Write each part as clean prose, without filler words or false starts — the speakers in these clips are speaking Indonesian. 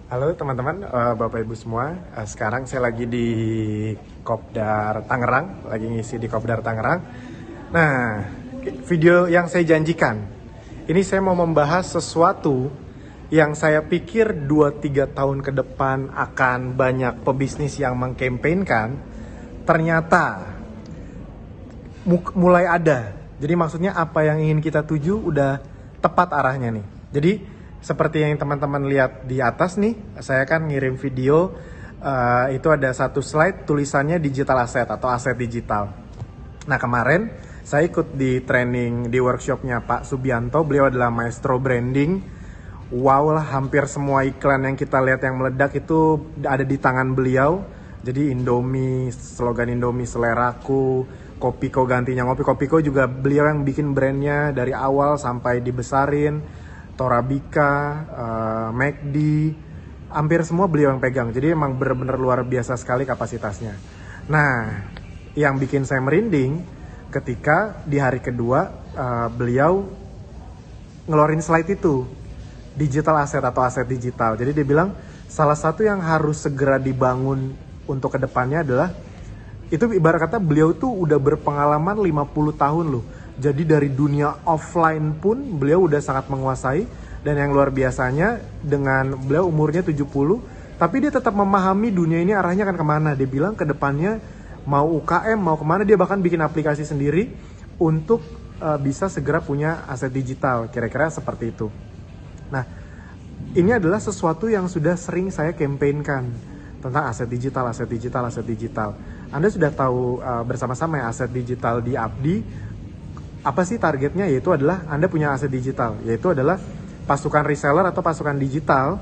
Halo teman-teman, Bapak Ibu semua. Sekarang saya lagi di Kopdar Tangerang, lagi ngisi di Kopdar Tangerang. Nah, video yang saya janjikan, ini saya mau membahas sesuatu yang saya pikir 2-3 tahun ke depan akan banyak pebisnis yang mengkampanyekan. Ternyata mulai ada. Jadi maksudnya apa yang ingin kita tuju udah tepat arahnya nih. Jadi seperti yang teman-teman lihat di atas nih, saya kan ngirim video, itu ada satu slide tulisannya digital asset atau aset digital. Nah kemarin saya ikut di training di workshopnya Pak Subianto, beliau adalah maestro branding. Wow lah, hampir semua iklan yang kita lihat yang meledak itu ada di tangan beliau. Jadi Indomie, slogan Indomie seleraku, Kopiko gantinya ngopi. Kopiko juga beliau yang bikin brandnya dari awal sampai dibesarin. Torabika, McD, hampir semua beliau yang pegang. Jadi emang benar-benar luar biasa sekali kapasitasnya. Nah, yang bikin saya merinding ketika di hari kedua beliau ngeluarin slide itu, digital asset atau aset digital. Jadi dia bilang salah satu yang harus segera dibangun untuk kedepannya adalah, itu ibarat kata beliau tuh udah berpengalaman 50 tahun loh. Jadi dari dunia offline pun beliau udah sangat menguasai. Dan yang luar biasanya dengan beliau umurnya 70, tapi dia tetap memahami dunia ini arahnya akan kemana. Dia bilang ke depannya mau UKM, mau kemana, dia bahkan bikin aplikasi sendiri untuk bisa segera punya aset digital. Kira-kira seperti itu. Nah, ini adalah sesuatu yang sudah sering saya kampanyekan tentang aset digital, aset digital, aset digital. Anda sudah tahu bersama-sama ya aset digital di Abdi. Apa sih targetnya? Yaitu adalah Anda punya aset digital, yaitu adalah pasukan reseller atau pasukan digital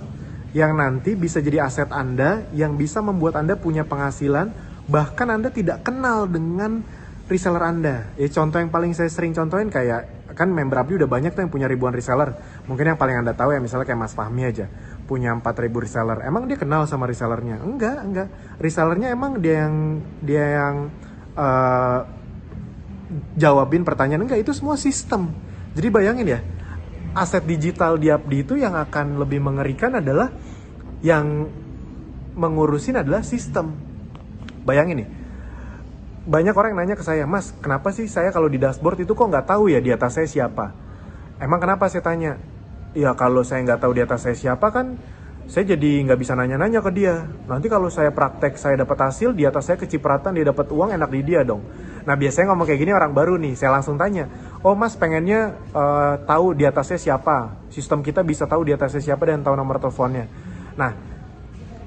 yang nanti bisa jadi aset Anda, yang bisa membuat Anda punya penghasilan, bahkan Anda tidak kenal dengan reseller Anda. Ya contoh yang paling saya sering contohin kayak, kan member Abdi udah banyak tuh yang punya ribuan reseller. Mungkin yang paling Anda tahu ya misalnya kayak Mas Fahmi aja, punya 4.000 reseller. Emang dia kenal sama resellernya? Enggak. Resellernya emang dia yang jawabin pertanyaan, enggak, itu semua sistem. Jadi bayangin ya, aset digital di Abdi itu yang akan lebih mengerikan adalah yang mengurusin adalah sistem. Bayangin nih, banyak orang yang nanya ke saya, Mas, kenapa sih saya kalau di dashboard itu kok nggak tahu ya di atas saya siapa? Emang kenapa, saya tanya? Ya kalau saya nggak tahu di atas saya siapa kan saya jadi nggak bisa nanya-nanya ke dia. Nanti kalau saya praktek, saya dapat hasil, di atas saya kecipratan, dia dapat uang, enak di dia dong. Nah biasanya ngomong kayak gini orang baru nih, saya langsung tanya, oh Mas pengennya tahu di atasnya siapa? Sistem kita bisa tahu di atasnya siapa dan tahu nomor teleponnya. Nah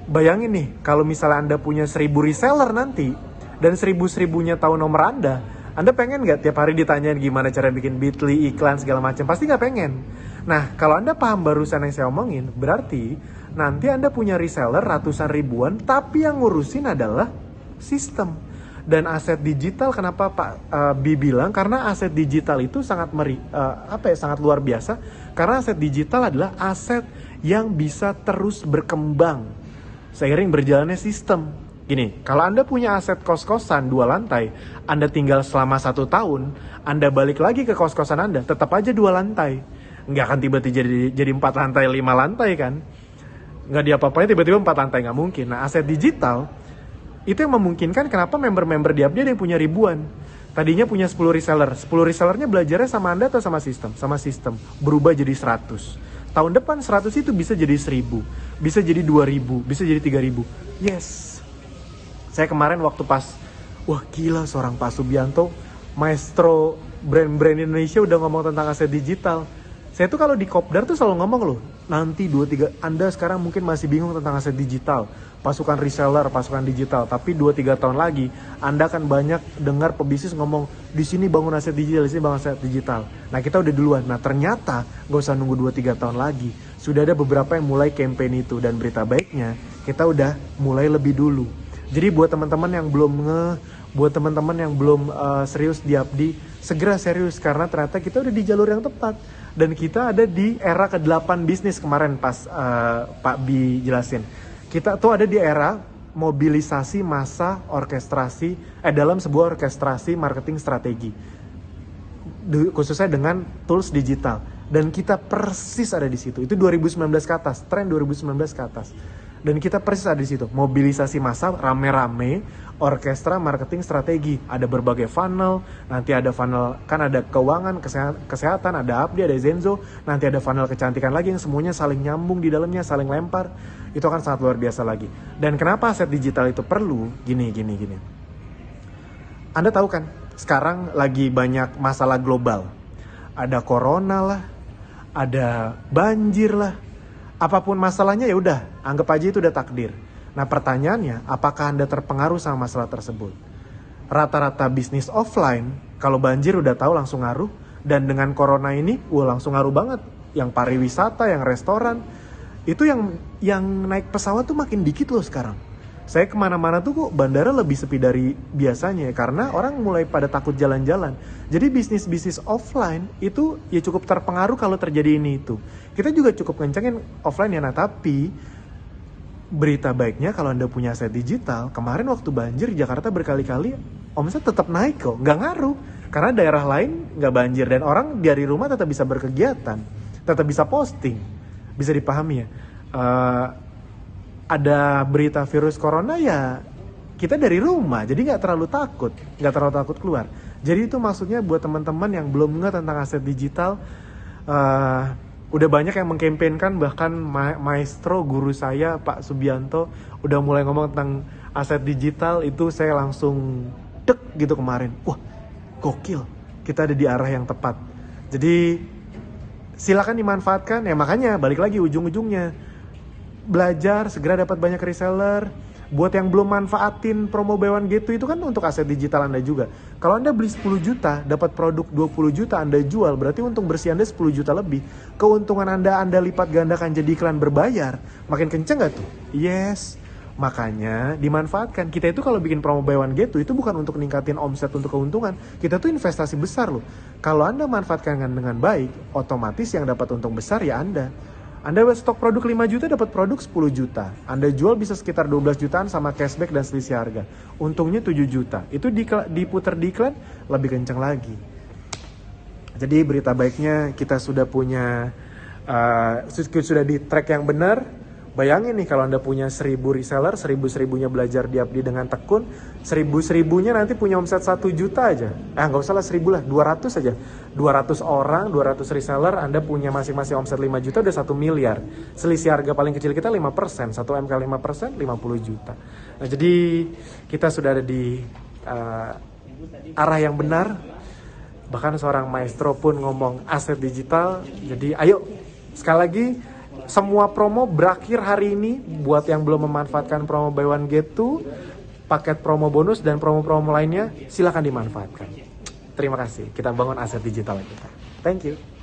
bayangin nih, kalau misalnya Anda punya 1.000 reseller nanti, dan 1.000-1.000-nya tahu nomor Anda pengen nggak tiap hari ditanyain gimana cara bikin Bitly, iklan segala macam? Pasti nggak pengen. Nah kalau Anda paham barusan yang saya omongin, berarti nanti Anda punya reseller ratusan ribuan, tapi yang ngurusin adalah sistem. Dan aset digital, kenapa Pak Bi bilang? Karena aset digital itu sangat sangat luar biasa. Karena aset digital adalah aset yang bisa terus berkembang seiring berjalannya sistem. Gini, kalau Anda punya aset kos-kosan 2 lantai, Anda tinggal selama 1 tahun, Anda balik lagi ke kos-kosan Anda, tetap aja 2 lantai. Nggak akan tiba-tiba jadi 4 lantai, 5 lantai kan? Nggak diapa-apain tiba-tiba 4 lantai, nggak mungkin. Nah aset digital itu yang memungkinkan kenapa member-member di Abdi ada yang punya ribuan. Tadinya punya 10 reseller. 10 resellernya belajarnya sama Anda atau sama sistem? Sama sistem. Berubah jadi 100. Tahun depan 100 itu bisa jadi 1.000. Bisa jadi 2.000. Bisa jadi 3.000. Yes. Saya kemarin waktu pas, wah gila seorang Pak Subianto, maestro brand-brand Indonesia udah ngomong tentang aset digital. Saya tuh kalau di Kopdar tuh selalu ngomong loh, nanti 2-3, Anda sekarang mungkin masih bingung tentang aset digital, pasukan reseller, pasukan digital, tapi 2-3 tahun lagi Anda akan banyak dengar pebisnis ngomong di sini bangun aset digital, di sini bangun aset digital. Nah kita udah duluan. Nah ternyata gak usah nunggu 2-3 tahun lagi, sudah ada beberapa yang mulai campaign itu, dan berita baiknya kita udah mulai lebih dulu. Jadi buat teman-teman yang belum buat teman-teman yang belum serius di Abdi, segera serius karena ternyata kita udah di jalur yang tepat. Dan kita ada di era ke-8 bisnis kemarin pas Pak Bi jelasin. Kita tuh ada di era mobilisasi massa orkestrasi dalam sebuah orkestrasi marketing strategi. Khususnya dengan tools digital. Dan kita persis ada di situ. Itu 2019 ke atas, tren 2019 ke atas. Dan kita persis ada di situ. Mobilisasi massa rame-rame, orkestra, marketing, strategi. Ada berbagai funnel, nanti ada funnel, kan ada keuangan, kesehatan, ada Abdi, ada Zenzo, nanti ada funnel kecantikan lagi yang semuanya saling nyambung di dalamnya, saling lempar. Itu akan sangat luar biasa lagi. Dan kenapa aset digital itu perlu? Gini. Anda tahu kan, sekarang lagi banyak masalah global. Ada corona lah, ada banjir lah. Apapun masalahnya ya udah, anggap aja itu udah takdir. Nah pertanyaannya, apakah Anda terpengaruh sama masalah tersebut? Rata-rata bisnis offline, kalau banjir udah tahu langsung ngaruh. Dan dengan corona ini, langsung ngaruh banget. Yang pariwisata, yang restoran, itu yang naik pesawat tuh makin dikit loh sekarang. Saya kemana-mana tuh kok bandara lebih sepi dari biasanya, karena orang mulai pada takut jalan-jalan. Jadi bisnis-bisnis offline itu ya cukup terpengaruh kalau terjadi ini itu. Kita juga cukup kencengin offline ya, nah tapi berita baiknya kalau Anda punya aset digital, kemarin waktu banjir Jakarta berkali-kali omset tetap naik kok, nggak ngaruh. Karena daerah lain nggak banjir dan orang dari rumah tetap bisa berkegiatan, tetap bisa posting, bisa dipahami ya. Ada berita virus corona ya kita dari rumah, jadi nggak terlalu takut keluar. Jadi itu maksudnya buat teman-teman yang belum ngerti tentang aset digital, udah banyak yang mengkampanyekan, bahkan maestro guru saya Pak Subianto udah mulai ngomong tentang aset digital. Itu saya langsung dek gitu kemarin, wah gokil, kita ada di arah yang tepat. Jadi silakan dimanfaatkan ya, makanya balik lagi ujung-ujungnya belajar, segera dapat banyak reseller. Buat yang belum manfaatin promo buy one get two itu kan untuk aset digital Anda juga. Kalau Anda beli 10 juta, dapat produk 20 juta, Anda jual, berarti untung bersih Anda 10 juta lebih. Keuntungan Anda lipat gandakan jadi iklan berbayar. Makin kenceng gak tuh? Yes. Makanya dimanfaatkan. Kita itu kalau bikin promo buy one get two itu bukan untuk ningkatin omset untuk keuntungan. Kita tuh investasi besar loh. Kalau Anda manfaatkan dengan baik, otomatis yang dapat untung besar ya Anda. Anda stok produk 5 juta dapat produk 10 juta. Anda jual bisa sekitar 12 jutaan sama cashback dan selisih harga. Untungnya 7 juta. Itu diputar di iklan lebih kencang lagi. Jadi berita baiknya kita sudah punya sudah di track yang benar. Bayangin nih kalau Anda punya 1000 reseller, 1000-1000-nya belajar di Abdi dengan tekun, 1000-1000-nya nanti punya omset 1 juta aja. Nggak usah lah 1000 lah, 200 aja. 200 orang, 200 reseller, Anda punya masing-masing omset 5 juta udah 1 miliar. Selisih harga paling kecil kita 5%, 1 MK 5%, 50 juta. Nah jadi kita sudah ada di arah yang benar. Bahkan seorang maestro pun ngomong aset digital. Jadi ayo, sekali lagi, semua promo berakhir hari ini. Buat yang belum memanfaatkan promo buy one get two, paket promo bonus dan promo-promo lainnya, silakan dimanfaatkan. Terima kasih. Kita bangun aset digital kita. Thank you.